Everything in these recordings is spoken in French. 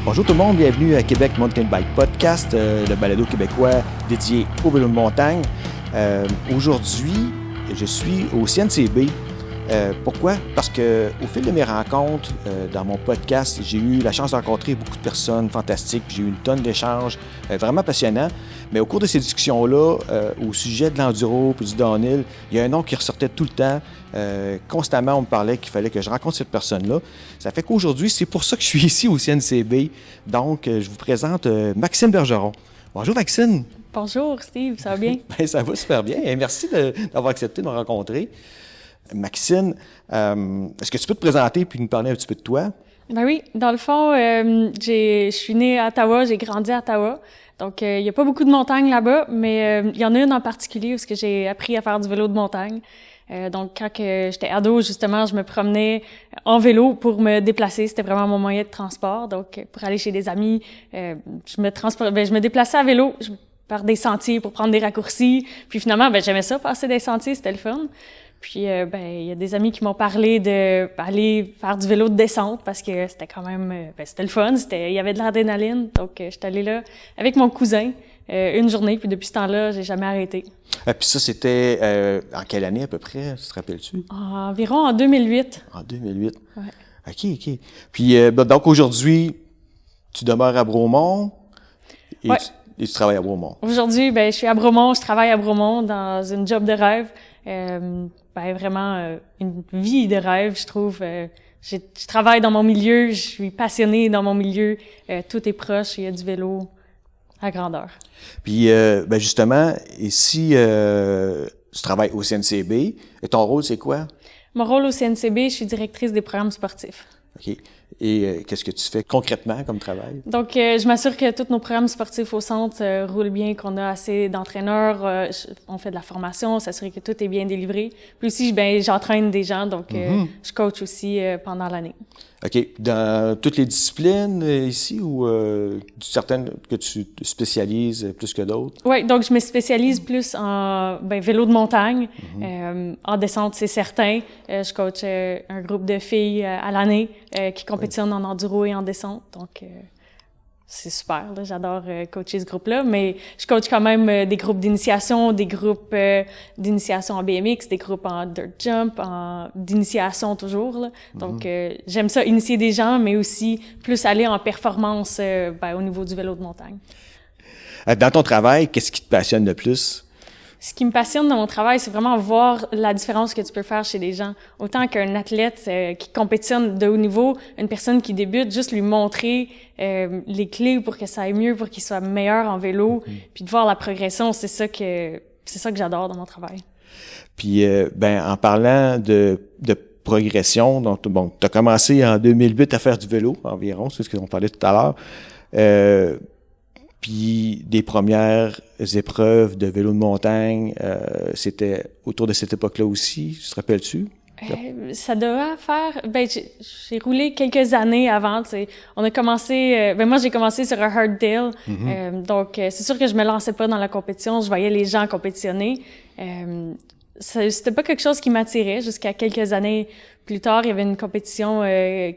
Bonjour tout le monde, bienvenue à Québec Mountain Bike Podcast, le balado québécois dédié au vélo de montagne. Aujourd'hui, je suis au CNCB. Pourquoi? Parce qu'au fil de mes rencontres dans mon podcast, j'ai eu la chance de rencontrer beaucoup de personnes fantastiques, j'ai eu une tonne d'échanges vraiment passionnants. Mais au cours de ces discussions-là, au sujet de l'enduro puis du downhill, il y a un nom qui ressortait tout le temps. Constamment, on me parlait qu'il fallait que je rencontre cette personne-là. Ça fait qu'aujourd'hui, c'est pour ça que je suis ici au CNCB. Donc, je vous présente Maxime Bergeron. Bonjour Maxime. Bonjour Steve, ça va bien? Bien, ça va super bien. Et merci d'avoir accepté de me rencontrer. Maxime, est-ce que tu peux te présenter puis nous parler un petit peu de toi? Ben oui, dans le fond, je suis née à Ottawa, j'ai grandi à Ottawa. Donc, il n'y a pas beaucoup de montagnes là-bas, mais il y en a une en particulier où j'ai appris à faire du vélo de montagne. Donc, quand j'étais ado, justement, je me promenais en vélo pour me déplacer. C'était vraiment mon moyen de transport. Donc, pour aller chez des amis, je me déplaçais à vélo par des sentiers pour prendre des raccourcis. Puis finalement, j'aimais ça, passer des sentiers, c'était le fun. Puis, il y a des amis qui m'ont parlé d'aller faire du vélo de descente parce que c'était quand même, c'était le fun. Il y avait de l'adrénaline. Donc, j'étais allée là avec mon cousin une journée. Puis depuis ce temps-là, j'ai jamais arrêté. Puis ça, c'était en quelle année à peu près? Tu te rappelles-tu? Environ en 2008. En 2008? Ouais. OK. Puis, donc aujourd'hui, tu demeures à Bromont et, ouais. Tu travailles à Bromont. Aujourd'hui, je suis à Bromont. Je travaille à Bromont dans une job de rêve. Vraiment une vie de rêve, je trouve. Je travaille dans mon milieu, je suis passionnée dans mon milieu. Tout est proche, il y a du vélo à grandeur. Puis, justement, ici, tu travailles au CNCB. Et ton rôle, c'est quoi? Mon rôle au CNCB, je suis directrice des programmes sportifs. OK. Et qu'est-ce que tu fais concrètement comme travail? Donc, je m'assure que tous nos programmes sportifs au centre roulent bien, qu'on a assez d'entraîneurs, on fait de la formation, s'assurer que tout est bien délivré. Puis aussi, j'entraîne des gens, donc je coach aussi pendant l'année. OK. Dans toutes les disciplines ici ou certaines que tu spécialises plus que d'autres? Oui, donc je me spécialise plus en vélo de montagne. En descente, c'est certain. Je coach un groupe de filles à l'année qui compétitionnent en enduro et en descente. Donc, c'est super. Là, j'adore coacher ce groupe-là. Mais je coach quand même des groupes d'initiation, des groupes d'initiation en BMX, des groupes en dirt jump, d'initiation toujours. Là. Donc, j'aime ça, initier des gens, mais aussi plus aller en performance au niveau du vélo de montagne. Dans ton travail, qu'est-ce qui te passionne le plus? Ce qui me passionne dans mon travail, c'est vraiment voir la différence que tu peux faire chez les gens. Autant qu'un athlète qui compétitionne de haut niveau, une personne qui débute, juste lui montrer les clés pour que ça aille mieux, pour qu'il soit meilleur en vélo, puis de voir la progression, c'est ça que j'adore dans mon travail. Puis, en parlant de progression, donc bon, tu as commencé en 2008 à faire du vélo environ, c'est ce qu'on parlait tout à l'heure. Puis des premières épreuves de vélo de montagne, c'était autour de cette époque-là aussi, tu te rappelles-tu? Ça devait faire... j'ai roulé quelques années avant, tu sais. On a commencé... moi, j'ai commencé sur un hardtail. Donc, c'est sûr que je me lançais pas dans la compétition. Je voyais les gens compétitionner. C'était pas quelque chose qui m'attirait. Jusqu'à quelques années plus tard, il y avait une compétition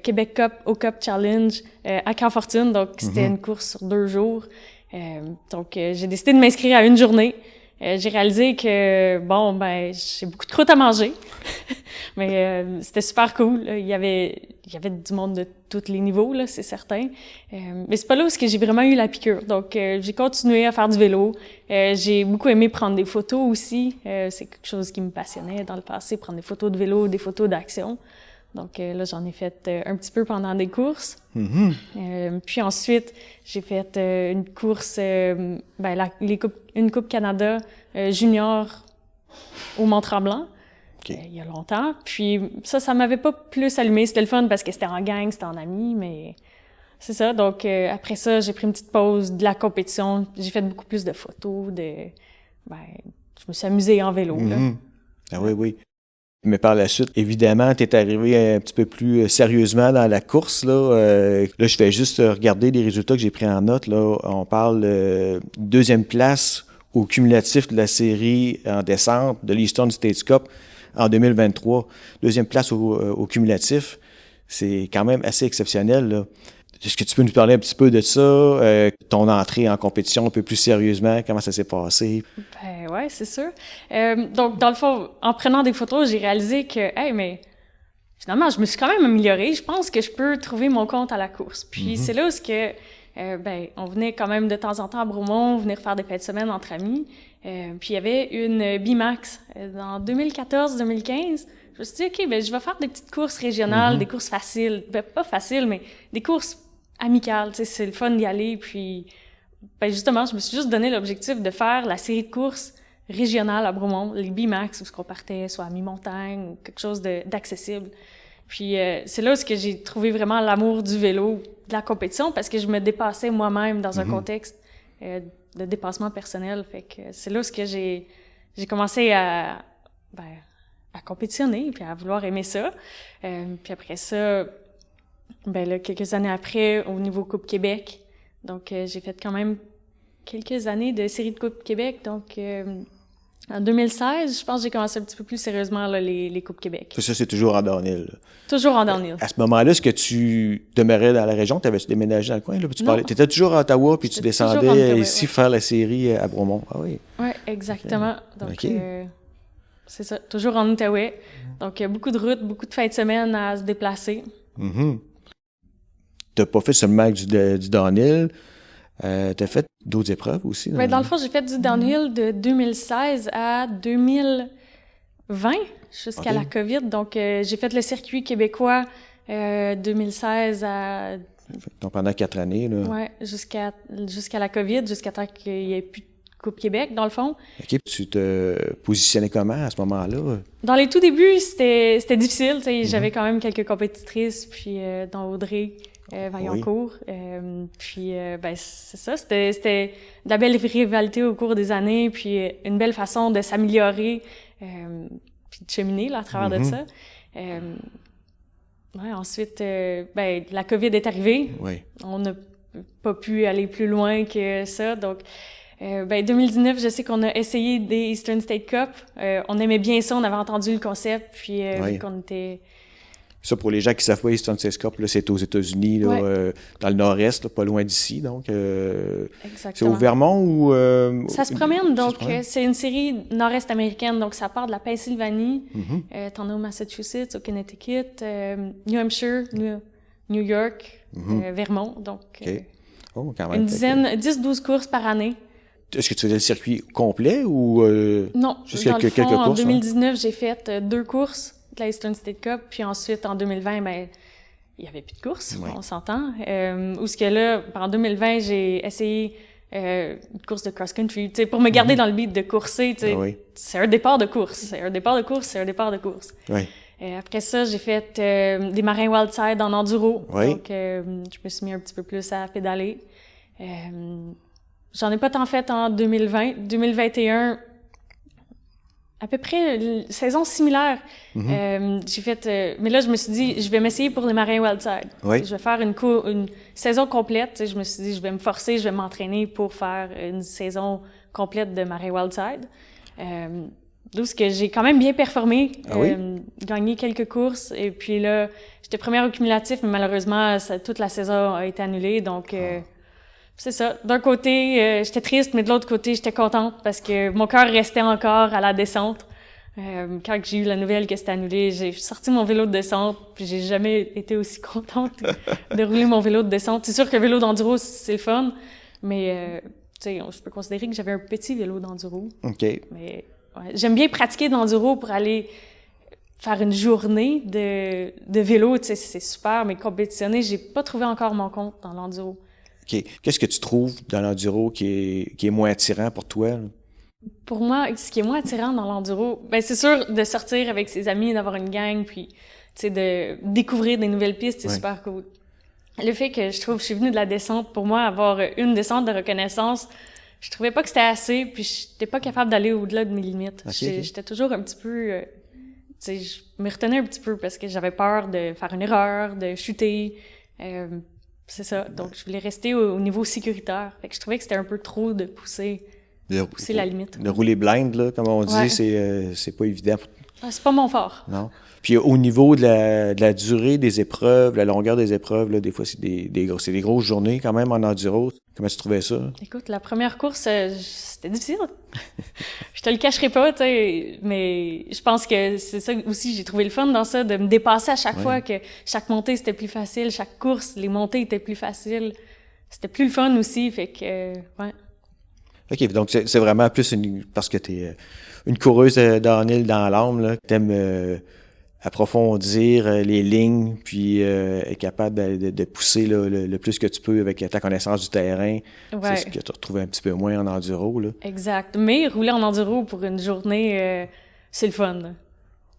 Québec Cup au Cup Challenge à Camp-Fortune. Donc, c'était une course sur 2 jours. Donc, j'ai décidé de m'inscrire à une journée. J'ai réalisé que, j'ai beaucoup de croûtes à manger. Mais c'était super cool. Il y avait du monde de tous les niveaux, là, c'est certain. Mais c'est pas là où j'ai vraiment eu la piqûre. Donc, j'ai continué à faire du vélo. J'ai beaucoup aimé prendre des photos aussi. C'est quelque chose qui me passionnait dans le passé, prendre des photos de vélo, des photos d'action. Donc là, j'en ai fait un petit peu pendant des courses. Puis ensuite, j'ai fait une course, une Coupe Canada junior au Mont-Tremblant. Il y a longtemps. Puis ça m'avait pas plus allumé. C'était le fun parce que c'était en gang, c'était en amis, mais c'est ça. Donc après ça, j'ai pris une petite pause de la compétition. J'ai fait beaucoup plus de photos, je me suis amusée en vélo. Là. Ah oui. Mais par la suite, évidemment, tu es arrivé un petit peu plus sérieusement dans la course. Là, je vais juste regarder les résultats que j'ai pris en note. Là, on parle 2e place au cumulatif de la série en descente de l'Eastern States Cup en 2023. 2e place au cumulatif. C'est quand même assez exceptionnel, là. Est-ce que tu peux nous parler un petit peu de ça, ton entrée en compétition un peu plus sérieusement, comment ça s'est passé? Ben ouais, c'est sûr. Donc, dans le fond, en prenant des photos, j'ai réalisé que, hey, mais finalement, je me suis quand même améliorée. Je pense que je peux trouver mon compte à la course. Puis c'est là où on venait quand même de temps en temps à Bromont, venir faire des fêtes de semaine entre amis. Puis il y avait une Bimax en 2014-2015. Je me suis dit, OK, je vais faire des petites courses régionales, des courses faciles. Ben, pas faciles, mais des courses amicales. Tu sais, c'est le fun d'y aller. Puis, justement, je me suis juste donné l'objectif de faire la série de courses régionales à Bromont, les Bimax, où on partait soit à mi-montagne ou quelque chose d'accessible. Puis c'est là où j'ai trouvé vraiment l'amour du vélo, de la compétition, parce que je me dépassais moi-même dans un contexte de dépassement personnel. Fait que c'est là où j'ai commencé à compétitionner, puis à vouloir aimer ça. Puis après ça, quelques années après, au niveau Coupe Québec, donc j'ai fait quand même quelques années de série de Coupe Québec. Donc en 2016, je pense que j'ai commencé un petit peu plus sérieusement là, les Coupes Québec. Ça, c'est toujours en downhill. Toujours en downhill. À ce moment-là, est-ce que tu demeurais dans la région? T'avais-tu déménagé dans le coin? Là? Tu étais toujours à Ottawa, puis tu descendais ici faire la série à Bromont. Ah oui? Oui, exactement. Donc, c'est ça. Toujours en Outaouais. Donc, beaucoup de routes, beaucoup de fins de semaine à se déplacer. T'as pas fait seulement du downhill. T'as fait d'autres épreuves aussi? Dans le fond, j'ai fait du downhill de 2016 à 2020, jusqu'à la COVID. Donc, j'ai fait le circuit québécois 2016 à... Donc, pendant 4 années, là. Oui, jusqu'à la COVID, jusqu'à temps qu'il n'y ait plus de Coupe Québec, dans le fond. OK. Tu te positionnais comment à ce moment-là? Dans les tout débuts, c'était difficile. J'avais quand même quelques compétitrices, puis dans Audrey... Vaillancourt. Puis, c'est ça. C'était de la belle rivalité au cours des années, puis une belle façon de s'améliorer, puis de cheminer là, à travers de ça. Ensuite, la COVID est arrivée. Oui. On n'a pas pu aller plus loin que ça. Donc, 2019, je sais qu'on a essayé des Eastern State Cup. On aimait bien ça, on avait entendu le concept, puis vu qu'on était... Ça, pour les gens qui ne savent pas, Eastern State Cup, c'est aux États-Unis, là, dans le nord-est, là, pas loin d'ici. Donc, c'est au Vermont ou... ça se promène, donc c'est une série nord-est américaine. Donc, ça part de la Pennsylvanie, t'en as au Massachusetts, au Connecticut, New Hampshire, New York, Vermont. Donc, quand même, 10-12 courses par année. Est-ce que tu faisais le circuit complet ou... Non, juste dans quelques le fond, courses? En 2019, j'ai fait 2 courses de la Eastern State Cup, puis ensuite, en 2020, il n'y avait plus de course, on s'entend. Où ce que là, en 2020, j'ai essayé une course de cross-country, pour me garder dans le beat de courser, c'est un départ de course, c'est un départ de course, c'est un départ de course. Après ça, j'ai fait des marins wildside en enduro, donc je me suis mis un petit peu plus à pédaler. J'en ai pas tant fait en 2020. 2021, à peu près une saison similaire. J'ai fait... mais là, je me suis dit, je vais m'essayer pour les marins wildside. Je vais faire une saison complète. Je me suis dit, je vais me forcer, je vais m'entraîner pour faire une saison complète de marins wildside. D'où ce que j'ai quand même bien performé, gagné quelques courses. Et puis là, j'étais première au cumulatif, mais malheureusement, toute la saison a été annulée. Donc... c'est ça. D'un côté, j'étais triste, mais de l'autre côté, j'étais contente parce que mon cœur restait encore à la descente. Quand j'ai eu la nouvelle que c'était annulé, j'ai sorti mon vélo de descente, puis j'ai jamais été aussi contente de rouler mon vélo de descente. C'est sûr que le vélo d'enduro, c'est le fun, mais je peux considérer que j'avais un petit vélo d'enduro. OK. Mais j'aime bien pratiquer de l'enduro pour aller faire une journée de vélo, c'est super, mais compétitionner, j'ai pas trouvé encore mon compte dans l'enduro. OK. Qu'est-ce que tu trouves dans l'enduro qui est moins attirant pour toi? Là? Pour moi, ce qui est moins attirant dans l'enduro, c'est sûr de sortir avec ses amis, d'avoir une gang, puis de découvrir des nouvelles pistes, c'est super cool. Le fait que je suis venue de la descente, pour moi, avoir une descente de reconnaissance, je trouvais pas que c'était assez, puis j'étais pas capable d'aller au-delà de mes limites. J'étais toujours un petit peu... je me retenais un petit peu parce que j'avais peur de faire une erreur, de chuter... c'est ça. Donc, je voulais rester au niveau sécuritaire. Fait que je trouvais que c'était un peu trop de pousser pousser la limite. De rouler blind, là, comme on dit, Ouais. c'est pas évident. C'est pas mon fort. Non. Puis au niveau de la durée des épreuves, la longueur des épreuves, là, des fois, c'est des grosses journées quand même en enduro. Comment tu trouvais ça? Écoute, la première course, c'était difficile. Je te le cacherai pas, tu sais, mais je pense que c'est ça aussi, j'ai trouvé le fun dans ça, de me dépasser à chaque fois, que chaque montée, c'était plus facile, chaque course, les montées étaient plus faciles. C'était plus le fun aussi, fait que, ouais. OK, donc c'est vraiment plus parce que t'es une coureuse downhill dans l'âme, là, t'aimes approfondir les lignes, puis être capable de pousser là, le plus que tu peux avec ta connaissance du terrain. Ouais. C'est ce que tu retrouves un petit peu moins en enduro, là. Exact. Mais rouler en enduro pour une journée, c'est le fun, là.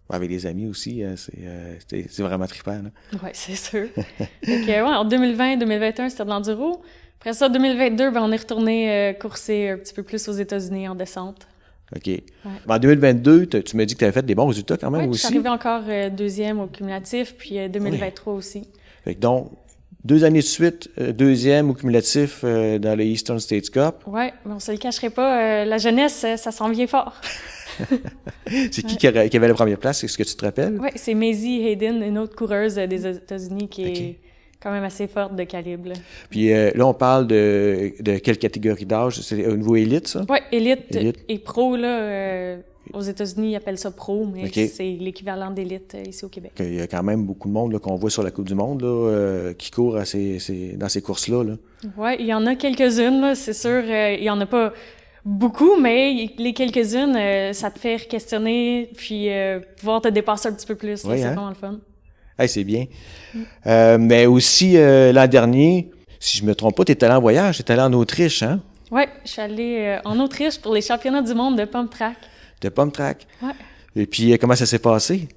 Avec des amis aussi, c'est vraiment trippant, là. Ouais, c'est sûr. Donc, ouais, en 2020-2021, c'était de l'enduro. Après ça, 2022, ben, on est retourné courser un petit peu plus aux États-Unis en descente. OK. Ouais. En 2022, tu m'as dit que tu avais fait des bons résultats quand même Ouais, aussi. je suis arrivée encore deuxième au cumulatif, puis 2023 aussi. Fait que donc, 2 années de suite, deuxième au cumulatif dans le Eastern States Cup. Ouais, mais on se le cacherait pas, la jeunesse, ça s'en vient fort. C'est qui avait la première place? Est-ce que tu te rappelles? Ouais, c'est Maisie Hayden, une autre coureuse des États-Unis qui est quand même assez forte de calibre, là. Puis là, on parle de quelle catégorie d'âge? C'est au niveau élite, ça? Ouais, élite et pro, là. Aux États-Unis, ils appellent ça pro, mais c'est l'équivalent d'élite ici au Québec. Il y a quand même beaucoup de monde là, qu'on voit sur la Coupe du Monde là, qui court dans ces courses-là. Là. Ouais, il y en a quelques-unes, là, c'est sûr. Il y en a pas beaucoup, mais les quelques-unes, ça te fait questionner, puis pouvoir te dépasser un petit peu plus. Là, c'est vraiment le fun. Hey, c'est bien. Mais aussi, l'an dernier, si je me trompe pas, tu es allé en voyage, tu es allé en Autriche, hein? Ouais, je suis allée en Autriche pour les championnats du monde de pump track. De pump track? Ouais. Et puis, comment ça s'est passé?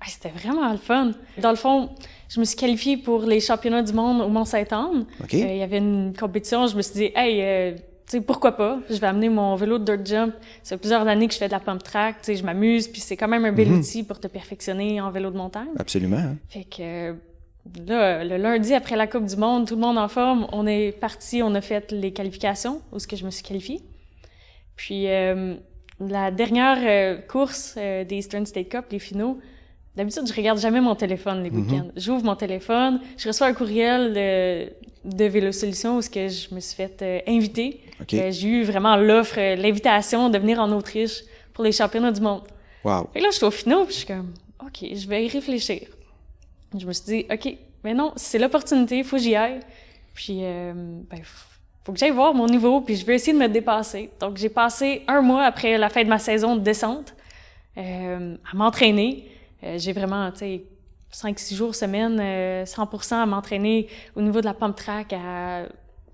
C'était vraiment le fun. Dans le fond, je me suis qualifiée pour les championnats du monde au Mont-Saint-Anne. Okay. Il y avait une compétition, je me suis dit, hey, tu sais, pourquoi pas? Je vais amener mon vélo de dirt jump. Ça fait plusieurs années que je fais de la pump track, tu sais, je m'amuse, puis c'est quand même un bel outil pour te perfectionner en vélo de montagne. Absolument. Hein? Fait que là, le lundi après la Coupe du monde, tout le monde en forme, on est parti, on a fait les qualifications, où est-ce que je me suis qualifiée. Puis la dernière course des Eastern State Cup, les finaux, d'habitude, je regarde jamais mon téléphone les week-ends. J'ouvre mon téléphone, je reçois un courriel de Vélo Solutions où est-ce que je me suis fait inviter. Okay. J'ai eu vraiment l'offre, l'invitation de venir en Autriche pour les championnats du monde. Wow. Fait que là, je suis au finaux, puis je suis comme, OK, je vais y réfléchir. Je me suis dit, OK, mais non, c'est l'opportunité, il faut que j'y aille. Puis, faut que j'aille voir mon niveau, puis je vais essayer de me dépasser. Donc, j'ai passé 1 mois après la fin de ma saison de descente à m'entraîner. J'ai vraiment, tu sais, 5-6 jours semaine, 100% à m'entraîner au niveau de la pump track, à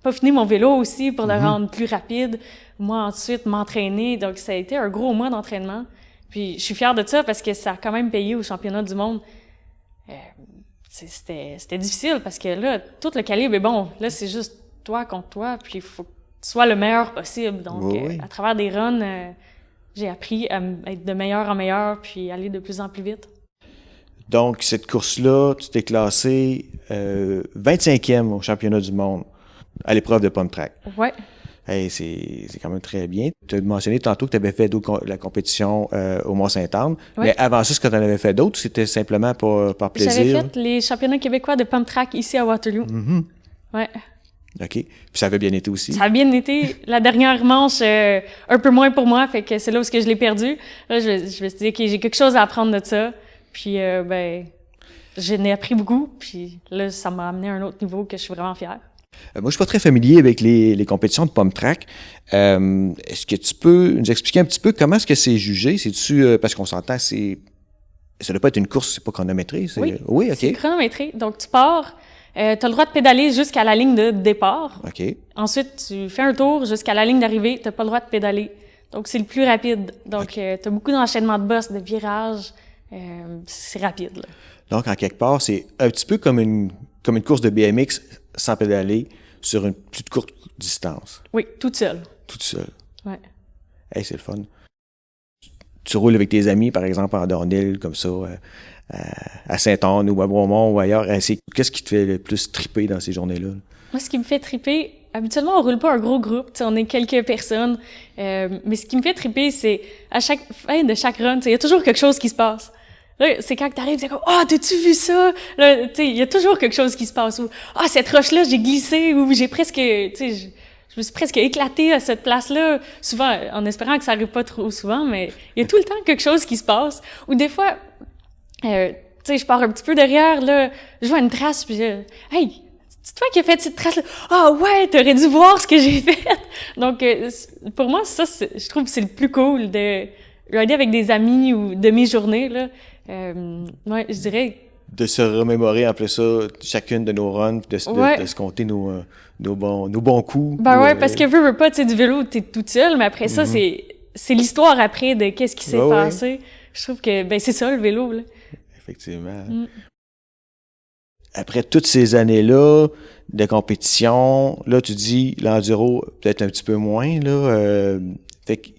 peaufiner mon vélo aussi pour le rendre plus rapide. Moi, ensuite, m'entraîner. Donc, ça a été un gros mois d'entraînement. Puis, je suis fière de ça parce que ça a quand même payé au championnat du monde. C'était difficile parce que là, tout le calibre est bon. Là, c'est juste toi contre toi, puis il faut que tu sois le meilleur possible. Donc, à travers des runs, j'ai appris à être de meilleur en meilleur, puis aller de plus en plus vite. Donc, cette course-là, tu t'es classé 25e au championnat du monde à l'épreuve de pump track. Ouais. Hey, c'est quand même très bien. Tu as mentionné tantôt que tu avais fait la compétition au Mont-Saint-Anne. Ouais. Mais avant ça, est-ce que tu en avais fait d'autres ou c'était simplement par plaisir? J'avais fait les championnats québécois de pump track ici à Waterloo. Ouais. OK. Puis ça avait bien été aussi? Ça a bien été. La dernière manche, un peu moins pour moi, fait que c'est là où je l'ai perdu. Là, je me suis dit, OK, j'ai quelque chose à apprendre de ça. Puis, j'en ai appris beaucoup. Puis là, ça m'a amené à un autre niveau que je suis vraiment fière. Moi, je suis pas très familier avec les compétitions de pump track. Est-ce que tu peux nous expliquer un petit peu comment est-ce que c'est jugé? C'est-tu, parce qu'on s'entend, ça doit pas être une course, c'est pas chronométré? Oui, OK. C'est chronométré. Donc, tu pars, t'as le droit de pédaler jusqu'à la ligne de départ. OK. Ensuite, tu fais un tour jusqu'à la ligne d'arrivée, t'as pas le droit de pédaler. Donc, c'est le plus rapide. Donc, t'as beaucoup d'enchaînements de bosses, de virages. C'est rapide, là. Donc, en quelque part, c'est un petit peu comme une course de BMX sans pédaler sur une plus courte distance. Oui, toute seule. Toute seule. Ouais. Hey, c'est le fun. Tu roules avec tes amis, par exemple, en downhill, comme ça, à Saint-Anne ou à Bromont ou ailleurs. Qu'est-ce qui te fait le plus triper dans ces journées-là? Moi, ce qui me fait triper, habituellement, on roule pas un gros groupe, on est quelques personnes. Mais ce qui me fait triper, c'est à chaque fin de chaque run, il y a toujours quelque chose qui se passe. Là, c'est quand t'arrives, c'est comme « Ah, t'as-tu vu ça? » Là, tu sais, il y a toujours quelque chose qui se passe. Ou « Ah, cette roche-là, j'ai glissé. » Ou j'ai presque, tu sais, je me suis presque éclatée à cette place-là. Souvent, en espérant que ça arrive pas trop souvent, mais il y a tout le temps quelque chose qui se passe. Ou des fois, tu sais, je pars un petit peu derrière, là, je vois une trace, puis hey, c'est toi qui as fait cette trace-là. Ah ouais, t'aurais dû voir ce que j'ai fait. Donc, pour moi, ça, je trouve que c'est le plus cool de rider avec des amis ou de mes journées, là. Ouais, je dirais. De se remémorer après ça, chacune de nos runs, de se compter nos bons coups. Ben ouais, parce que veux pas, tu sais, du vélo, t'es toute seule, mais après ça, c'est l'histoire après de qu'est-ce qui s'est passé. Ouais. Je trouve que, ben, c'est ça, le vélo, là. Effectivement. Après toutes ces années-là de compétition, là, tu dis l'enduro, peut-être un petit peu moins, là. Fait que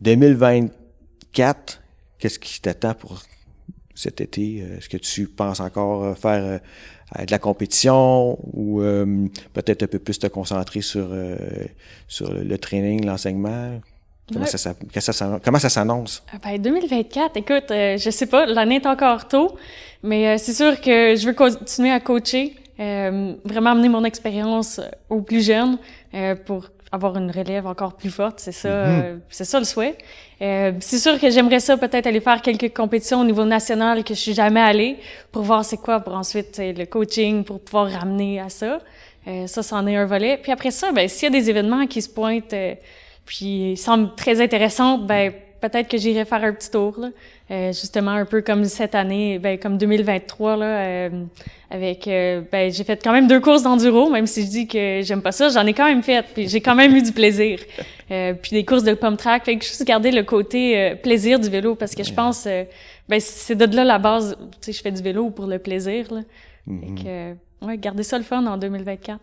2024, qu'est-ce qui t'attend pour cet été? Est-ce que tu penses encore faire de la compétition ou peut-être un peu plus te concentrer sur le training, l'enseignement? Comment ça s'annonce? Ben, 2024, écoute, je sais pas, l'année est encore tôt, mais c'est sûr que je veux continuer à coacher, vraiment amener mon expérience aux plus jeunes pour avoir une relève encore plus forte, c'est ça le souhait. C'est sûr que j'aimerais ça peut-être aller faire quelques compétitions au niveau national que je suis jamais allée pour voir c'est quoi pour ensuite le coaching pour pouvoir ramener à ça. Ça c'en est un volet. Puis après ça, ben s'il y a des événements qui se pointent puis ils semblent très intéressants, ben peut-être que j'irai faire un petit tour là. Justement un peu comme cette année, ben comme 2023 là avec ben j'ai fait quand même 2 courses d'enduro, même si je dis que j'aime pas ça, j'en ai quand même fait, puis j'ai quand même eu du plaisir. Puis des courses de pump track, fait que juste garder le côté plaisir du vélo parce que je pense ben c'est de là la base, tu sais je fais du vélo pour le plaisir là. Fait que ouais, garder ça le fun en 2024.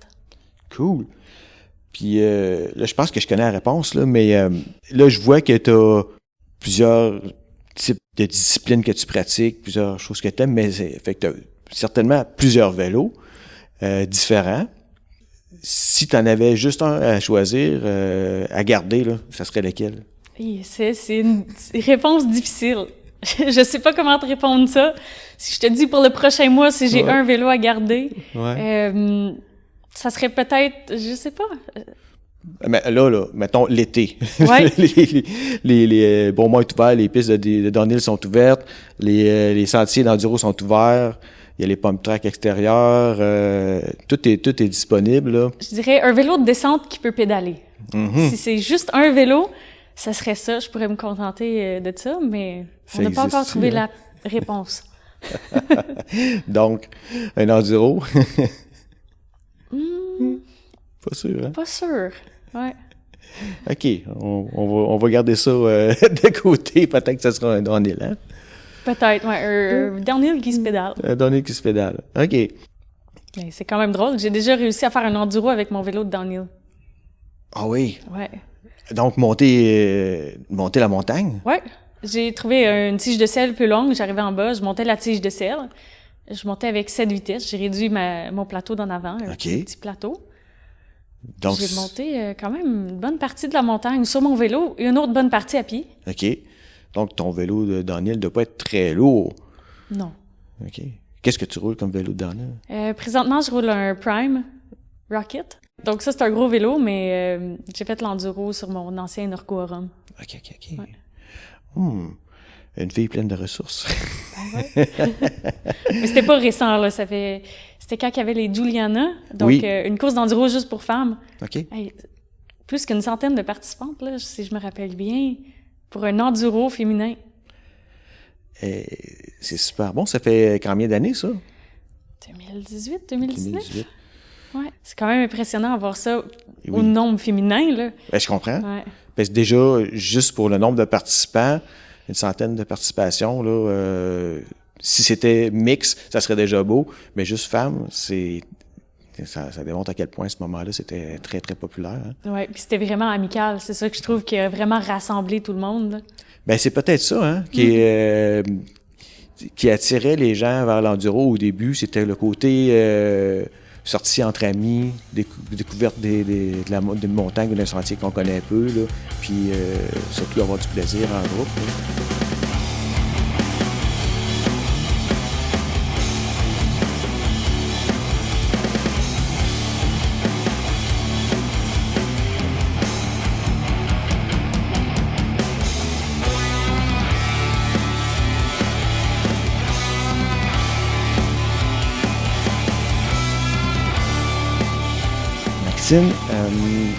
Cool. Puis là je pense que je connais la réponse là, mais là je vois que t'as plusieurs types de disciplines que tu pratiques, plusieurs choses que t'aimes, mais fait que t'as certainement plusieurs vélos différents. Si tu en avais juste un à choisir, à garder, là, ça serait lequel? C'est une réponse difficile. Je sais pas comment te répondre ça. Si je te dis pour le prochain mois, si j'ai un vélo à garder, ça serait peut-être, je sais pas. Mais là, mettons l'été. Ouais. les bon mois est ouvert, les pistes de downhill sont ouvertes, les sentiers d'enduro sont ouverts. Il y a les pump track extérieurs, tout est disponible, là. Je dirais un vélo de descente qui peut pédaler. Si c'est juste un vélo, ça serait ça. Je pourrais me contenter de ça, mais on n'a pas encore trouvé la réponse. Donc, un enduro? Pas sûr, hein? Pas sûr, ouais. OK, on va garder ça de côté. Peut-être que ça sera un downhill, hein? Peut-être, ouais, un downhill qui se pédale. Un downhill qui se pédale, OK. Mais c'est quand même drôle. J'ai déjà réussi à faire un enduro avec mon vélo de downhill. Ah oui? Ouais. Donc, monter la montagne? Ouais. J'ai trouvé une tige de selle plus longue. J'arrivais en bas, je montais la tige de selle. Je montais avec 7 vitesses. J'ai réduit mon plateau d'en avant, un petit plateau. Donc, j'ai monté quand même une bonne partie de la montagne sur mon vélo et une autre bonne partie à pied. OK. Donc, ton vélo de downhill ne doit pas être très lourd. Non. OK. Qu'est-ce que tu roules comme vélo de downhill? Présentement, je roule un Prime Rocket. Donc ça, c'est un gros vélo, mais j'ai fait l'enduro sur mon ancien Norco Orum. OK. Ouais. Une fille pleine de ressources. Ouais. Mais c'était pas récent, là. C'était quand il y avait les Juliana. Donc, une course d'enduro juste pour femmes. OK. Hey, plus qu'une centaine de participantes, là, si je me rappelle bien, pour un enduro féminin. C'est super bon. Ça fait combien d'années, ça? 2018, 2019? Ouais. C'est quand même impressionnant de voir ça au nombre féminin, là. Ben, je comprends. Ouais. Parce que déjà, juste pour le nombre de participants, une centaine de participations, là, si c'était mix, ça serait déjà beau. Mais juste femmes, ça démontre à quel point, à ce moment-là, c'était très, très populaire. Hein? Ouais, puis c'était vraiment amical. C'est ça que je trouve qui a vraiment rassemblé tout le monde, là. Ben, c'est peut-être ça, hein, qui attirait les gens vers l'enduro au début. C'était le côté sorties entre amis, découverte d'une montagne ou d'un sentier qu'on connaît un peu, là, puis surtout avoir du plaisir en groupe. Là.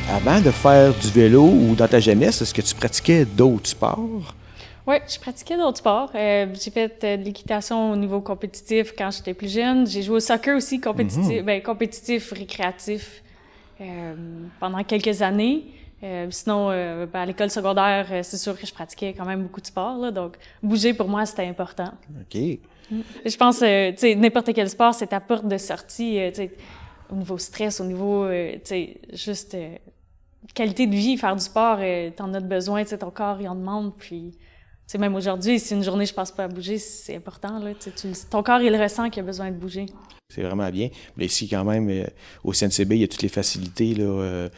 Avant de faire du vélo ou dans ta jeunesse, est-ce que tu pratiquais d'autres sports? Oui, je pratiquais d'autres sports. J'ai fait de l'équitation au niveau compétitif quand j'étais plus jeune. J'ai joué au soccer aussi, compétitif, récréatif, pendant quelques années. Sinon, à l'école secondaire, c'est sûr que je pratiquais quand même beaucoup de sports, là, donc bouger pour moi, c'était important. OK. Je pense, tu sais, n'importe quel sport, c'est ta porte de sortie, tu sais, au niveau stress, au niveau, tu sais, juste qualité de vie, faire du sport, t'en as besoin, tu sais, ton corps, il en demande, puis, tu sais, même aujourd'hui, si une journée je passe pas à bouger, c'est important, là, tu sais, ton corps, il le ressent qu'il a besoin de bouger. C'est vraiment bien. Mais ici, quand même, au CNCB, il y a toutes les facilités, là,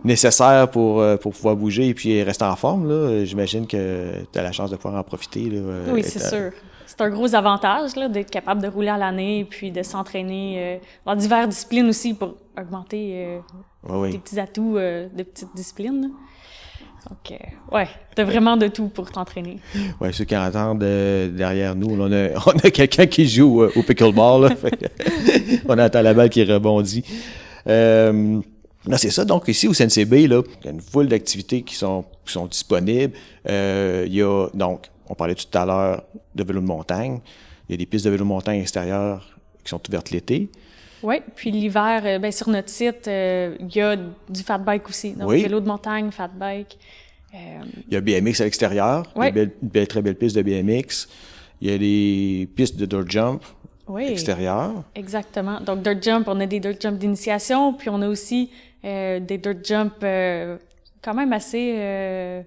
nécessaires pour pouvoir bouger et puis rester en forme, là. J'imagine que tu as la chance de pouvoir en profiter, là. Oui, c'est sûr. C'est un gros avantage là, d'être capable de rouler à l'année et puis de s'entraîner dans diverses disciplines aussi pour augmenter tes petits atouts de petites disciplines. Là. Donc, ouais, t'as vraiment de tout pour t'entraîner. Ouais, ceux qui entendent derrière nous, on a quelqu'un qui joue au pickleball, là. On entend la balle qui rebondit. Non, c'est ça. Donc, ici, au CNCB, là, il y a une foule d'activités qui sont disponibles. Il y a, donc, on parlait tout à l'heure de vélo de montagne. Il y a des pistes de vélo de montagne extérieures qui sont ouvertes l'été. Oui, puis l'hiver, sur notre site, il y a du fat bike aussi. Donc, vélo de montagne, fat bike. Il y a BMX à l'extérieur. Oui. Une très belle piste de BMX. Il y a des pistes de dirt jump extérieures. Exactement. Donc, dirt jump, on a des dirt jump d'initiation, puis on a aussi des dirt jump quand même assez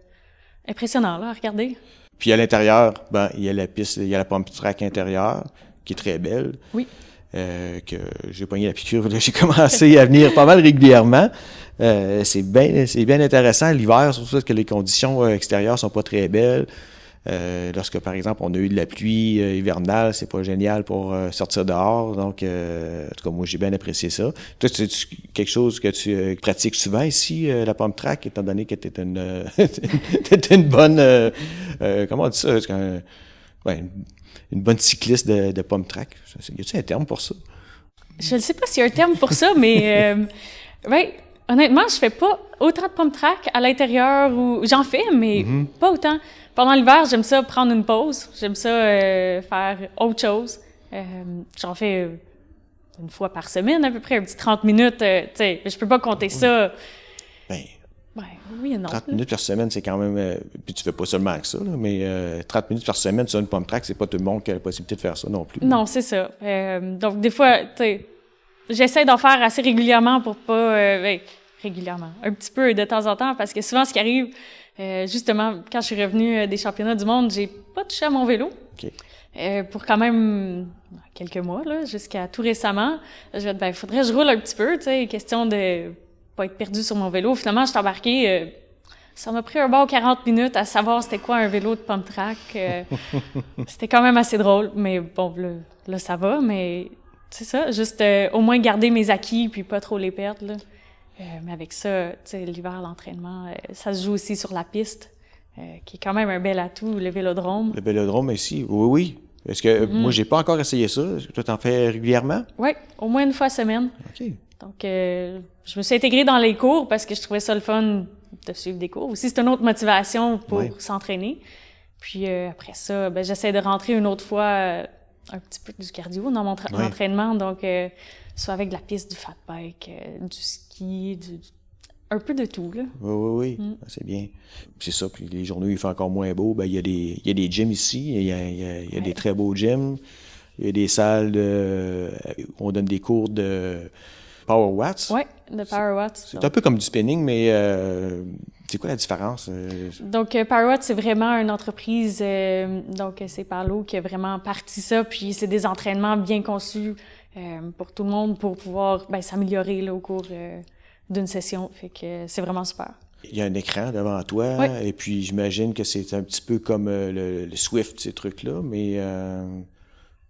impressionnants, là, à regarder. Puis à l'intérieur, il y a la piste, il y a la pump track intérieure, qui est très belle. Oui. Que j'ai pogné la piqûre, là, j'ai commencé à venir pas mal régulièrement. C'est bien intéressant l'hiver, surtout que les conditions extérieures sont pas très belles. Lorsque, par exemple, on a eu de la pluie hivernale, c'est pas génial pour sortir dehors. Donc, en tout cas, moi, j'ai bien apprécié ça. Toi, c'est quelque chose que tu pratiques souvent ici, la pump track, étant donné que t'étais une bonne... comment on dit ça? Une bonne cycliste de pump track. Y a-t-il un terme pour ça? Je ne sais pas s'il y a un terme pour ça, mais honnêtement, je fais pas autant de pump track à l'intérieur où j'en fais, mais pas autant. Pendant l'hiver, j'aime ça prendre une pause. J'aime ça faire autre chose. J'en fais une fois par semaine à peu près, un petit 30 minutes. Tu sais, je peux pas compter ça. Oui et non. 30 minutes par semaine, c'est quand même... puis tu fais pas seulement que ça, là, mais 30 minutes par semaine sur une pump track, c'est pas tout le monde qui a la possibilité de faire ça non plus. Non, c'est ça. Donc, des fois, tu sais, j'essaie d'en faire assez régulièrement pour pas... régulièrement. Un petit peu de temps en temps, parce que souvent, ce qui arrive, justement, quand je suis revenue des championnats du monde, j'ai pas touché à mon vélo. OK. Pour quand même quelques mois, là, jusqu'à tout récemment. Je vais dire, faudrait que je roule un petit peu, tu sais, question de pas être perdu sur mon vélo. Finalement, je suis embarquée. Ça m'a pris un bon 40 minutes à savoir c'était quoi un vélo de pump track. C'était quand même assez drôle, mais bon, là ça va, mais c'est ça, juste au moins garder mes acquis puis pas trop les perdre, là. Mais avec ça, tu sais, l'hiver, l'entraînement, ça se joue aussi sur la piste, qui est quand même un bel atout, le vélodrome. Le vélodrome ici, oui. Est-ce que moi, j'ai pas encore essayé ça. Toi, t'en fais régulièrement? Oui, au moins une fois semaine. OK. Donc, je me suis intégrée dans les cours parce que je trouvais ça le fun de suivre des cours. Aussi, c'est une autre motivation pour s'entraîner. Puis après ça, j'essaie de rentrer une autre fois un petit peu du cardio dans mon entraînement. Donc, soit avec de la piste, du fat bike, du ski, un peu de tout, là. Oui. C'est bien. C'est ça. Puis les journées où il fait encore moins beau, il y a des gyms ici. Il y a des très beaux gyms. Il y a des salles où on donne des cours de Power Watts. Oui, de Power Watts. C'est un peu comme du spinning, mais c'est quoi la différence? Donc, Power Watts, c'est vraiment une entreprise, donc c'est Paolo qui a vraiment parti ça, puis c'est des entraînements bien conçus, pour tout le monde pour pouvoir s'améliorer là, au cours d'une session. Fait que c'est vraiment super. Il y a un écran devant toi, et puis j'imagine que c'est un petit peu comme le Swift, ces trucs-là, mais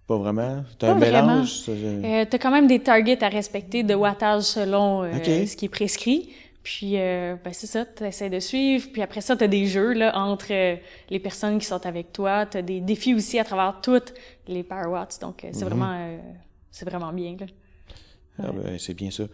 pas vraiment. T'as un mélange? T'as quand même des targets à respecter de wattage selon ce qui est prescrit. Puis, c'est ça, t'essaies de suivre. Puis après ça, t'as des jeux là entre les personnes qui sont avec toi. T'as des défis aussi à travers toutes les Power Watts. Donc, c'est vraiment bien, là. Ah ben, c'est bien ça.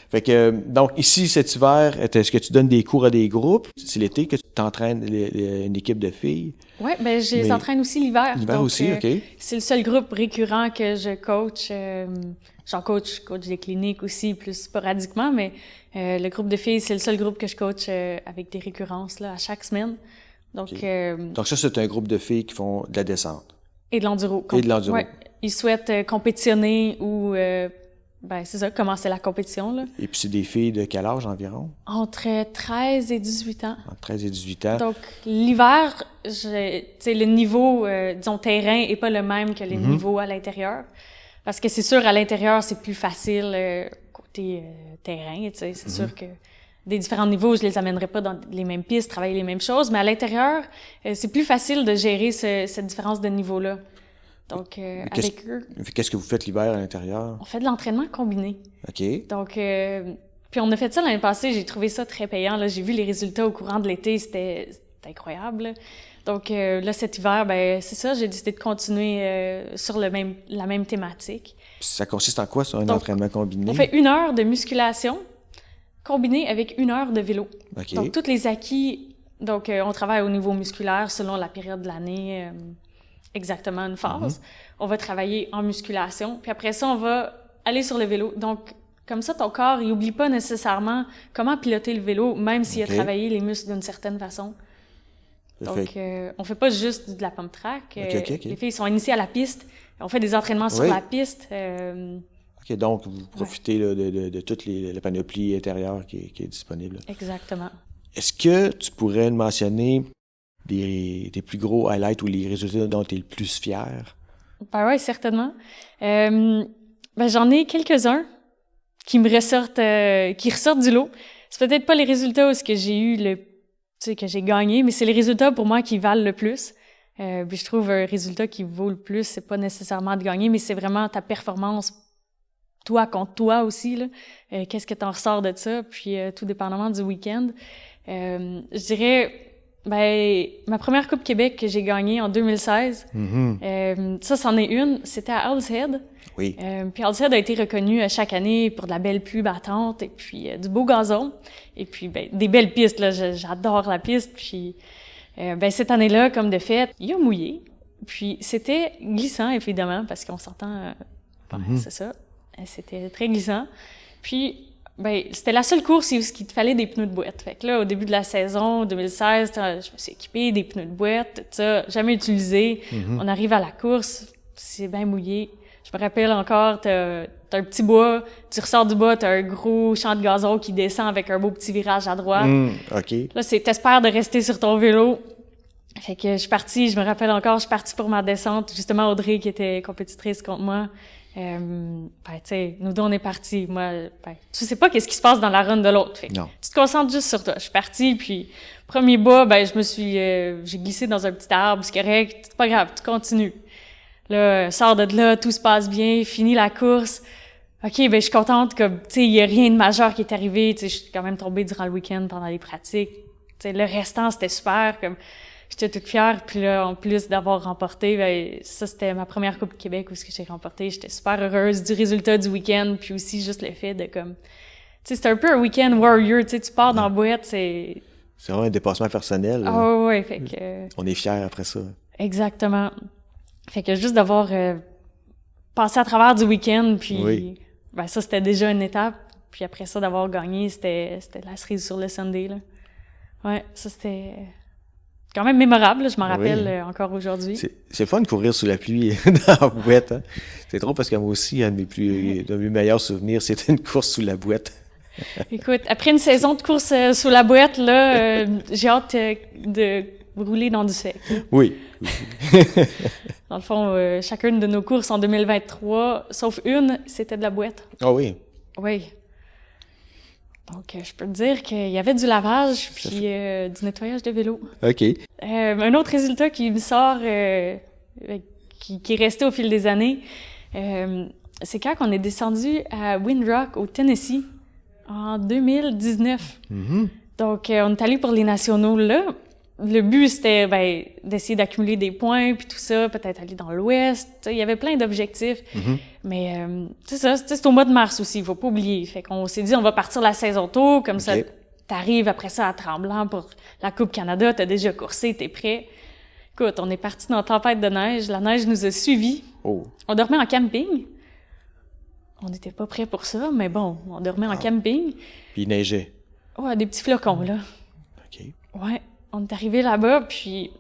Fait que, donc, ici, cet hiver, est-ce que tu donnes des cours à des groupes? C'est l'été que tu t'entraînes une équipe de filles? Oui, je les entraîne aussi l'hiver. L'hiver donc, aussi, OK. C'est le seul groupe récurrent que je coach. Je coach des cliniques aussi, plus sporadiquement, mais le groupe de filles, c'est le seul groupe que je coach avec des récurrences là, à chaque semaine. Donc, donc ça, c'est un groupe de filles qui font de la descente. Et de l'enduro. Et de l'enduro. Ouais. Ils souhaitent compétitionner ou... c'est ça, commencer la compétition, là. Et puis, c'est des filles de quel âge environ? Entre 13 et 18 ans. Entre 13 et 18 ans. Donc, l'hiver, le niveau, disons, terrain est pas le même que les niveaux à l'intérieur. Parce que c'est sûr, à l'intérieur, c'est plus facile côté terrain, tu sais. C'est sûr que des différents niveaux, je les amènerai pas dans les mêmes pistes, travailler les mêmes choses. Mais à l'intérieur, c'est plus facile de gérer cette différence de niveau-là. Donc, avec eux. Qu'est-ce que vous faites l'hiver à l'intérieur? On fait de l'entraînement combiné. OK. Donc, puis on a fait ça l'année passée. J'ai trouvé ça très payant. Là, j'ai vu les résultats au courant de l'été. C'était incroyable. Là. Donc, là, cet hiver, c'est ça. J'ai décidé de continuer sur la même thématique. Puis ça consiste en quoi, ça, un entraînement combiné? On fait 1 heure de musculation combinée avec 1 heure de vélo. OK. Donc, tous les acquis... Donc, on travaille au niveau musculaire selon la période de l'année... exactement une phase. On va travailler en musculation, puis après ça, on va aller sur le vélo. Donc, comme ça, ton corps, il oublie pas nécessairement comment piloter le vélo, même s'il a travaillé les muscles d'une certaine façon. Donc, on fait pas juste de la pump track. Les filles sont initiées à la piste. On fait des entraînements sur la piste. OK, donc vous profitez là, de toute la panoplie intérieure qui est disponible. Exactement. Est-ce que tu pourrais mentionner tes plus gros highlights ou les résultats dont tu es le plus fier? Ben oui, certainement. J'en ai quelques-uns qui me ressortent, qui ressortent du lot. C'est peut-être pas les résultats où ce que j'ai eu que j'ai gagné, mais c'est les résultats pour moi qui valent le plus. Puis je trouve un résultat qui vaut le plus, c'est pas nécessairement de gagner, mais c'est vraiment ta performance, toi contre toi aussi, là. Qu'est-ce que t'en ressors de ça? Puis tout dépendamment du week-end. Je dirais... ma première Coupe Québec que j'ai gagnée en 2016, ça, c'en est une. C'était à Owl's Head. Oui. Puis Owl's Head a été reconnu chaque année pour de la belle pluie battante et puis du beau gazon. Et puis, des belles pistes, là. J'adore la piste. Puis, cette année-là, comme de fait, il a mouillé. Puis, c'était glissant, évidemment, parce qu'on s'entend... c'est ça. C'était très glissant. Puis... c'était la seule course où il te fallait des pneus de boîte. Fait que là, au début de la saison 2016, je me suis équipée des pneus de boîte, tout ça, jamais utilisé. On arrive à la course, c'est bien mouillé. Je me rappelle encore, t'as un petit bois, tu ressors du bois, t'as un gros champ de gazon qui descend avec un beau petit virage à droite. OK. Là, t'espères de rester sur ton vélo. Fait que je suis partie, je me rappelle encore, je suis partie pour ma descente. Justement, Audrey, qui était compétitrice contre moi, tu sais, nous deux, on est partis. Moi, tu sais pas qu'est-ce qui se passe dans la run de l'autre. Fait que tu te concentres juste sur toi. Je suis partie, puis premier bas, j'ai glissé dans un petit arbre, c'est correct, c'est pas grave, tu continues. Là, sors de là, tout se passe bien, fini la course. OK, je suis contente que, tu sais, il y a rien de majeur qui est arrivé, tu sais, je suis quand même tombée durant le week-end pendant les pratiques. Tu sais, le restant, c'était super, comme, j'étais toute fière, puis là, en plus d'avoir remporté, ça, c'était ma première Coupe Québec où ce que j'ai remporté. J'étais super heureuse du résultat du week-end, puis aussi juste le fait de, comme, tu sais, c'est un peu un week-end warrior, tu sais, tu pars dans la boîte, c'est... C'est vraiment un dépassement personnel. Ah ouais, fait que... On est fiers après ça. Exactement. Fait que juste d'avoir passé à travers du week-end, puis ça, c'était déjà une étape. Puis après ça, d'avoir gagné, c'était la cerise sur le Sunday, là. Ouais, ça, c'était quand même mémorable, là, je m'en rappelle encore aujourd'hui. C'est fun de courir sous la pluie dans la boîte, hein? C'est drôle parce que moi aussi, un de mes meilleurs souvenirs, c'était une course sous la boîte. Écoute, après une saison de course sous la boîte, là, j'ai hâte de rouler dans du sec. Là. Oui. Dans le fond, chacune de nos courses en 2023, sauf une, c'était de la boîte. Ah oui. Oui. Donc, je peux te dire qu'il y avait du lavage puis du nettoyage de vélo. OK. Un autre résultat qui me sort, qui est resté au fil des années, c'est quand on est descendu à Windrock, au Tennessee, en 2019. Mm-hmm. Donc, on est allé pour les nationaux là. Le but, c'était d'essayer d'accumuler des points, puis tout ça, peut-être aller dans l'Ouest. Il y avait plein d'objectifs. Mm-hmm. Mais c'est ça, c'est au mois de mars aussi, il faut pas oublier. Fait qu'on s'est dit, on va partir la saison tôt, comme ça, t'arrives après ça à Tremblant pour la Coupe Canada, t'as déjà coursé, t'es prêt. Écoute, on est parti dans la tempête de neige, la neige nous a suivis. Oh. On dormait en camping. On n'était pas prêts pour ça, mais bon, on dormait en camping. Puis il neigeait. Ouais, des petits flocons, là. OK. Ouais, on est arrivé là-bas, puis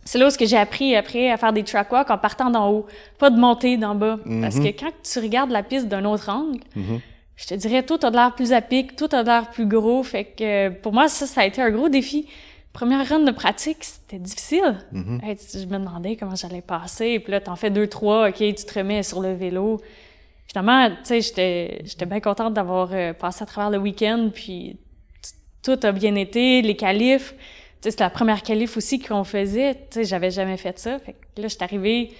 c'est là où j'ai appris après à faire des track walks en partant d'en haut, pas de monter d'en bas. Mm-hmm. Parce que quand tu regardes la piste d'un autre angle, Mm-hmm. je te dirais, tout a de l'air plus à pic, tout a de l'air plus gros. Fait que pour moi, ça a été un gros défi. Première run de pratique, c'était difficile. Mm-hmm. Hey, je me demandais comment j'allais passer. Puis là, t'en fais 2, 3, OK, tu te remets sur le vélo. Finalement, tu sais, j'étais bien contente d'avoir passé à travers le week-end, puis tout a bien été, les qualifs. Tu sais, c'était la première qualif aussi qu'on faisait. Tu sais, j'avais jamais fait ça. Fait que là, j'étais arrivée,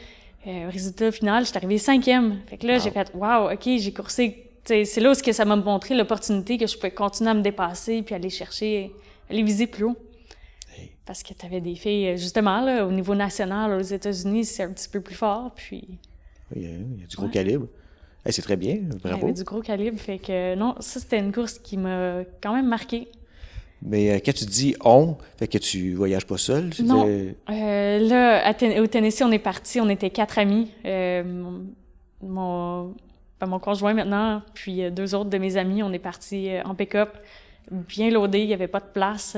au résultat final, j'étais arrivée 5e. Fait que là, j'ai fait, wow, OK, j'ai coursé. Tu sais, c'est là où ça m'a montré l'opportunité que je pouvais continuer à me dépasser puis aller chercher, aller viser plus haut. Hey. Parce que t'avais des filles, justement, là, au niveau national, aux États-Unis, c'est un petit peu plus fort, puis... Oui, il y a du gros calibre. Hey, c'est très bien, Il y bravo. avait du gros calibre, fait que non, ça, c'était une course qui m'a quand même marquée. Mais quand tu dis « on », fait que tu voyages pas seul? Non. Là, au Tennessee, on est partis, on était 4 amis. Mon conjoint maintenant, puis 2 autres de mes amis, on est partis en pick-up, bien loadés, il n'y avait pas de place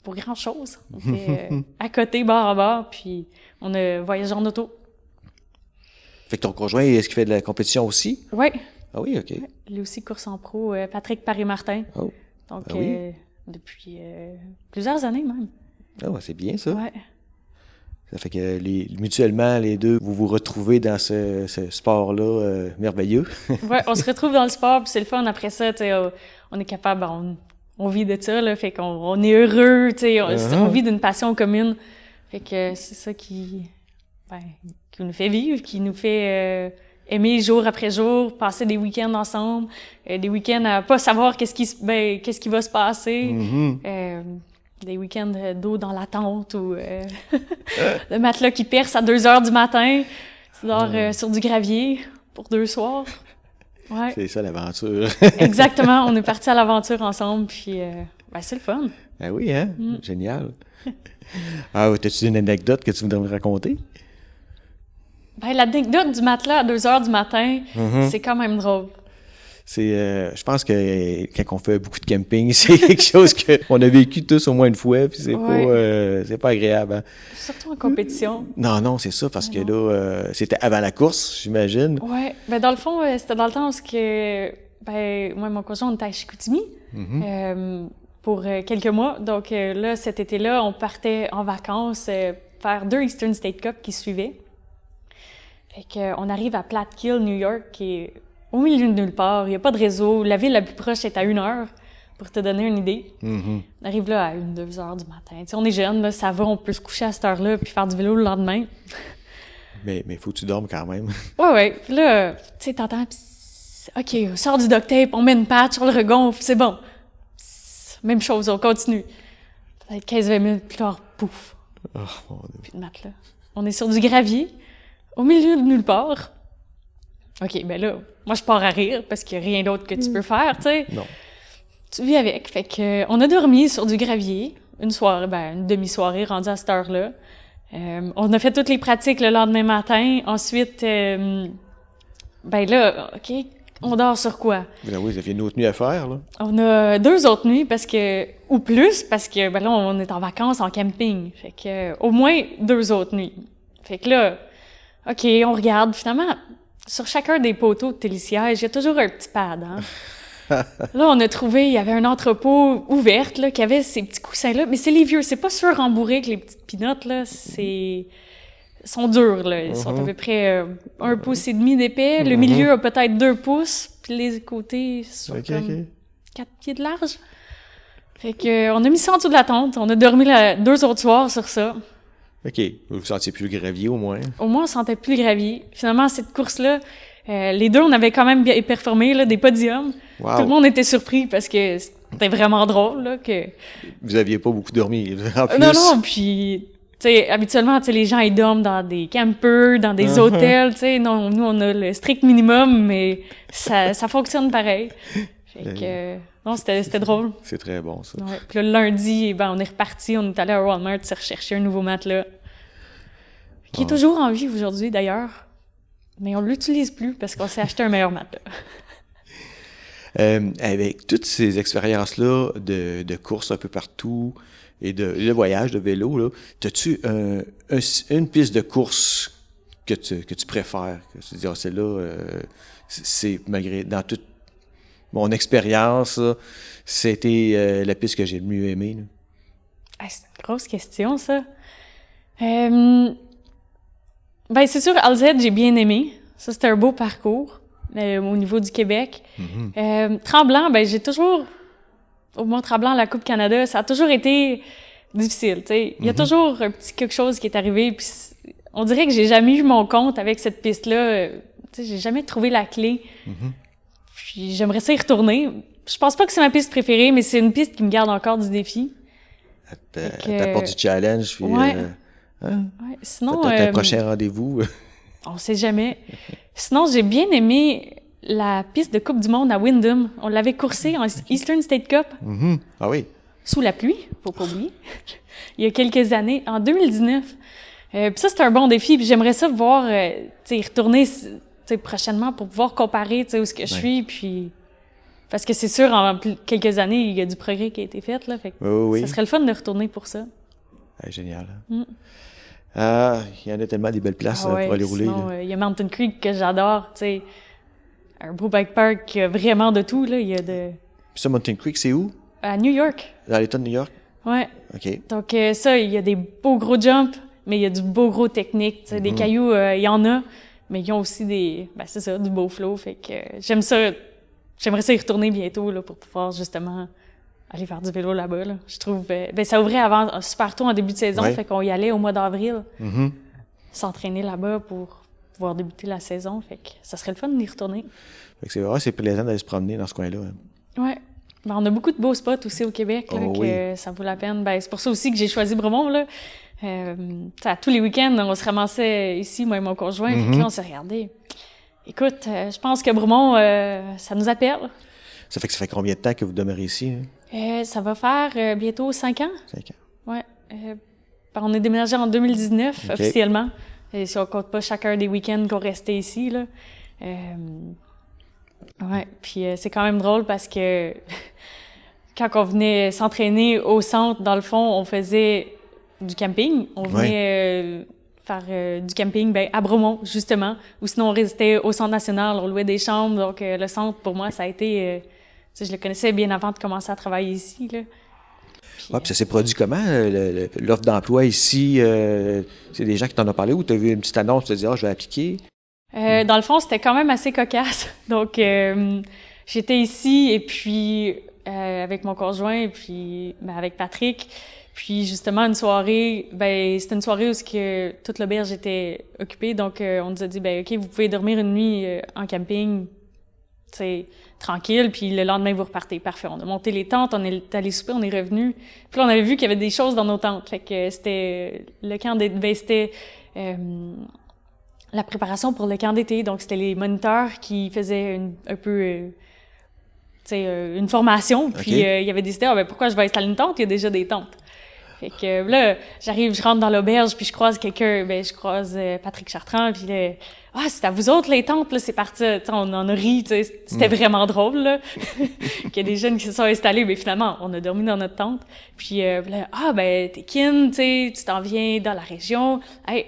pour grand-chose. On était à côté, bord à bord, puis on a voyagé en auto. Fait que ton conjoint, est-ce qu'il fait de la compétition aussi? Oui. Ah oui, OK. Ouais. Lui aussi course en pro, Patrick Paris-Martin. Oh. Donc, Ah oui? depuis plusieurs années même. Ah ouais, c'est bien ça. Ouais. Ça fait que mutuellement, les deux, vous vous retrouvez dans ce sport-là merveilleux. Ouais, on se retrouve dans le sport, puis c'est le fun. Après ça, tu sais, on est capable, on vit de ça, là, fait qu'on est heureux, tu sais, on vit d'une passion commune. Fait que c'est ça qui nous fait vivre, qui nous fait aimer jour après jour, passer des week-ends ensemble, des week-ends à pas savoir qu'est-ce qui va se passer. Mm-hmm. Des week-ends d'eau dans la tente ou le matelas qui perce à 2h du matin. Tu dors sur du gravier pour 2 soirs. Ouais. C'est ça l'aventure. Exactement. On est partis à l'aventure ensemble, puis c'est le fun. Ah oui, hein? Génial. Ah, t'as-tu une anecdote que tu voudrais me raconter? L'anecdote du matelas à 2h du matin, c'est quand même drôle. C'est, je pense que quand on fait beaucoup de camping, c'est quelque chose qu'on a vécu tous au moins une fois, puis c'est pas agréable. Hein? Surtout en compétition. Non, c'est ça, parce que là, c'était avant la course, j'imagine. Ouais, dans le fond, c'était dans le temps où moi et mon conjoint, on était à Chicoutimi pour quelques mois. Donc là, cet été-là, on partait en vacances faire 2 Eastern State Cup qui suivaient. Fait qu'on arrive à Platkill, New York, qui est au milieu de nulle part. Il n'y a pas de réseau. La ville la plus proche est à 1 heure, pour te donner une idée. Mm-hmm. On arrive là à 2 heures du matin. T'sais, on est jeunes, là, ça va, on peut se coucher à cette heure-là puis faire du vélo le lendemain. Mais faut que tu dormes quand même. Ouais. Puis là, tu sais, t'entends, OK, on sort du duct tape, on met une patch, on le regonfle, c'est bon. Psst, même chose, on continue. Peut-être 15-20 minutes plus tard, pouf. Oh, mon Dieu. Puis de matelas. On est sur du gravier, au milieu de nulle part. OK, ben là, moi, je pars à rire parce qu'il n'y a rien d'autre que tu peux faire, tu sais. Non. Tu vis avec. Fait que, on a dormi sur du gravier une soirée, une demi-soirée rendue à cette heure-là. On a fait toutes les pratiques le lendemain matin. Ensuite, là, OK, on dort sur quoi? Ben oui, vous aviez une autre nuit à faire, là. On a 2 autres nuits ou plus, parce que, là, on est en vacances, en camping. Fait que, au moins 2 autres nuits. Fait que là, OK, on regarde. Finalement, sur chacun des poteaux de télésiège, il y a toujours un petit pad, hein? Là, on a trouvé, il y avait un entrepôt ouvert, là, qui avait ces petits coussins-là. Mais c'est les vieux, c'est pas sur-rembourré que les petites pinottes, là. Ils sont durs, là. Ils sont à peu près 1,5 pouce d'épais. Le milieu a peut-être 2 pouces. Puis les côtés sont comme 4 pieds de large. Fait que, on a mis ça en dessous de la tente. On a dormi 2 autres soirs sur ça. OK. Vous ne sentiez plus le gravier, au moins? Au moins, on sentait plus le gravier. Finalement, cette course-là, les deux, on avait quand même bien performé, là, des podiums. Wow. Tout le monde était surpris parce que c'était vraiment drôle, là, que... Vous aviez pas beaucoup dormi, en plus. Non, puis... T'sais, habituellement, les gens, ils dorment dans des campers, dans des hôtels, non, nous, on a le strict minimum, mais ça fonctionne pareil. Fait que, non, c'était drôle. C'est très bon, ça. Ouais. Puis là, le lundi, on est reparti, on est allé à Walmart se rechercher un nouveau matelas. Qui est toujours en vie aujourd'hui, d'ailleurs. Mais on l'utilise plus parce qu'on s'est acheté un meilleur matelas. Avec toutes ces expériences-là de courses un peu partout et de voyage, de vélo, là, as-tu une piste de course que tu préfères? Que tu dis, celle-là, c'est malgré, dans toute mon expérience, là, c'était la piste que j'ai le mieux aimée. C'est une grosse question, ça. C'est sûr, Alzette, j'ai bien aimé. Ça, c'était un beau parcours au niveau du Québec. Tremblant, j'ai toujours... Au Mont-Tremblant, la Coupe Canada, ça a toujours été difficile, tu sais. Il y a toujours un petit quelque chose qui est arrivé, puis on dirait que j'ai jamais eu mon compte avec cette piste-là. Tu sais, j'ai jamais trouvé la clé. Puis j'aimerais ça y retourner. Je pense pas que c'est ma piste préférée, mais c'est une piste qui me garde encore du défi. T'apportes du challenge, puis... Ouais. Sinon... Peut-être un prochain rendez-vous. On sait jamais. Sinon, j'ai bien aimé la piste de Coupe du Monde à Windham. On l'avait coursée en Eastern State Cup. Ah oui? Sous la pluie, faut pas oublier. Il y a quelques années, en 2019. Puis ça, c'est un bon défi. Puis j'aimerais ça voir, y retourner prochainement pour pouvoir comparer où est-ce que je suis. Puis parce que c'est sûr, en quelques années, il y a du progrès qui a été fait. Là, fait que ça serait le fun de retourner pour ça. Génial. Il y en a tellement des belles places pour aller rouler. Il y a Mountain Creek que j'adore. Un beau bike park qui a vraiment de tout. Là. Il y a de... Puis ça, Mountain Creek, c'est où? À New York. Dans l'État de New York? Ouais. OK. Donc ça, il y a des beaux gros jumps, mais il y a du beau gros technique. Des cailloux, il y en a, mais ils ont aussi du beau flow. Fait que j'aime ça. J'aimerais ça y retourner bientôt là, pour pouvoir justement aller faire du vélo là-bas. Là. Je trouve... ça ouvrait avant super tôt en début de saison, fait qu'on y allait au mois d'avril. S'entraîner là-bas pour pouvoir débuter la saison. Fait que ça serait le fun d'y retourner. Fait que c'est plaisant d'aller se promener dans ce coin-là. Ouais. On a beaucoup de beaux spots aussi au Québec, là, que ça vaut la peine. C'est pour ça aussi que j'ai choisi Bromont, là. À tous les week-ends, on se ramassait ici, moi et mon conjoint, puis là, on s'est regardé. Écoute, je pense que Bromont, ça nous appelle. Ça fait combien de temps que vous demeurez ici? Ça va faire bientôt 5 ans. 5 ans. Ouais. On est déménagé en 2019, officiellement. Et si on compte pas chacun des week-ends qu'on restait ici, là. Ouais, puis c'est quand même drôle parce que quand on venait s'entraîner au centre, dans le fond, on faisait du camping. On venait faire du camping à Bromont, justement, ou sinon on restait au Centre national, on louait des chambres. Donc le centre, pour moi, ça a été... je le connaissais bien avant de commencer à travailler ici, là. Puis ça s'est produit comment, l'offre d'emploi ici? C'est des gens qui t'en ont parlé ou tu as vu une petite annonce, tu te dis « Ah, je vais appliquer ». Dans le fond, c'était quand même assez cocasse. Donc, j'étais ici et puis avec mon conjoint et puis avec Patrick. Puis justement, une soirée, c'était une soirée où toute l'auberge était occupée. Donc, on nous a dit, OK, vous pouvez dormir une nuit en camping, tranquille, puis le lendemain, vous repartez. Parfait. On a monté les tentes, on est allé souper, on est revenu. Puis là, on avait vu qu'il y avait des choses dans nos tentes. Fait que c'était le camp c'était la préparation pour le camp d'été. Donc, c'était les moniteurs qui faisaient un peu, une formation. Puis, il y avait décidé, pourquoi je vais installer une tente? Il y a déjà des tentes. Fait que là, je rentre dans l'auberge, puis je croise quelqu'un, je croise Patrick Chartrand, puis là, c'est à vous autres les tentes, là, c'est parti. On en a ri, c'était vraiment drôle, là. Qu'il y a des jeunes qui se sont installés, mais finalement, on a dormi dans notre tente. Puis là, t'es kin, tu t'en viens dans la région. Hey,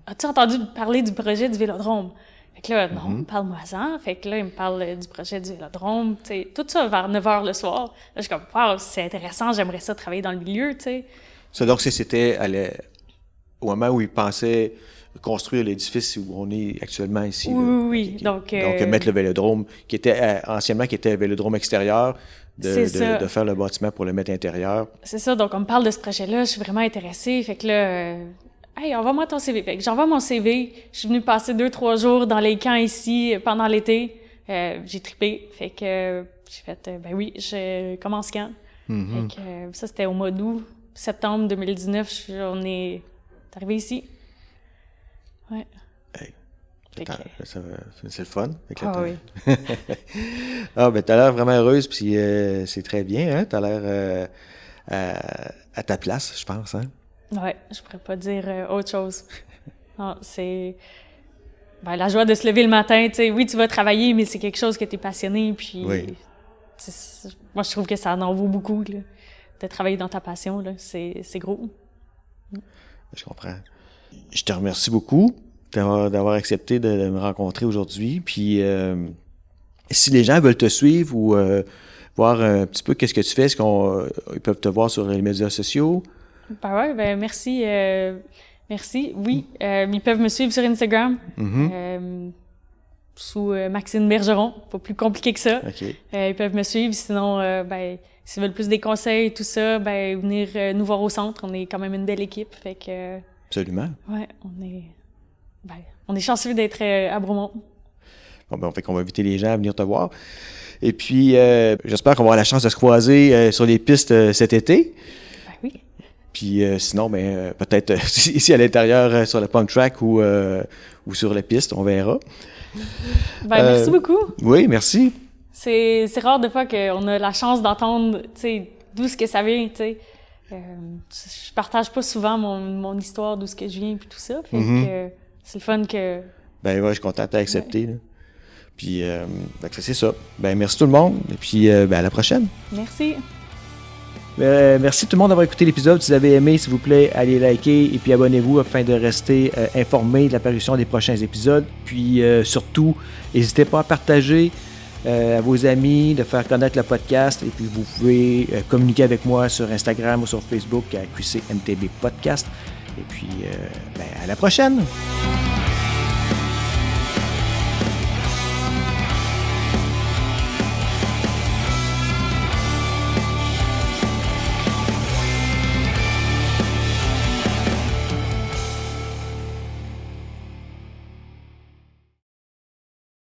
as-tu entendu parler du projet du Vélodrome? Fait Fait que là, non, parle-moi-en. Fait que là, il me parle du projet du Vélodrome, tu sais, tout ça vers 9 h le soir. Là, je suis comme, wow, c'est intéressant, j'aimerais ça travailler dans le milieu, tu sais. Ça, donc, c'était au moment où il pensait construire l'édifice où on est actuellement ici. Oui. Okay. Donc, mettre le Vélodrome, qui était anciennement un Vélodrome extérieur, de faire le bâtiment pour le mettre intérieur. C'est ça. Donc, on me parle de ce projet-là. Je suis vraiment intéressée. Fait que là, hey, envoie-moi ton CV. Fait que j'envoie mon CV. Je suis venue passer 2-3 jours dans les camps ici pendant l'été. J'ai trippé. Fait que j'ai fait, ben oui, je commence quand? Fait que ça, c'était au mois d'août, septembre 2019. On est arrivé ici. Ouais. Hey, c'est le fun. Oui. Ah, ben t'as l'air vraiment heureuse, puis c'est très bien, hein? T'as l'air à ta place, je pense, hein? Ouais, je pourrais pas dire autre chose. Non, c'est la joie de se lever le matin, tu sais. Oui, tu vas travailler, mais c'est quelque chose que t'es passionné, puis moi, je trouve que ça en vaut beaucoup, là, de travailler dans ta passion, là. C'est gros. Je comprends. Je te remercie beaucoup d'avoir accepté de me rencontrer aujourd'hui. Puis, si les gens veulent te suivre ou voir un petit peu qu'est-ce que tu fais, est-ce qu'ils peuvent te voir sur les médias sociaux? Merci. Merci. Oui, ils peuvent me suivre sur Instagram. Sous Maxime Bergeron. Pas plus compliqué que ça. Okay. Ils peuvent me suivre. Sinon, s'ils veulent plus des conseils et tout ça, venir nous voir au centre. On est quand même une belle équipe. Fait que... Absolument. Ouais, on est chanceux d'être à Bromont. Bon, fait qu'on va inviter les gens à venir te voir. Et puis, j'espère qu'on va avoir la chance de se croiser sur les pistes cet été. Oui. Puis sinon, peut-être ici à l'intérieur sur le punk track ou sur la piste, on verra. Merci beaucoup. Oui, merci. C'est rare des fois qu'on a la chance d'entendre, tu sais, d'où ce que ça vient, tu sais. Je partage pas souvent mon histoire, d'où ce que je viens puis tout ça. Fait que c'est le fun que... je suis content de t'accepter. Ouais. Puis, c'est ça. Merci tout le monde. Et puis, à la prochaine. Merci. Merci tout le monde d'avoir écouté l'épisode. Si vous avez aimé, s'il vous plaît, allez liker et puis abonnez-vous afin de rester informé de l'apparition des prochains épisodes. Puis surtout, n'hésitez pas à partager à vos amis, de faire connaître le podcast. Et puis vous pouvez communiquer avec moi sur Instagram ou sur Facebook à QCMTB Podcast. Et puis à la prochaine!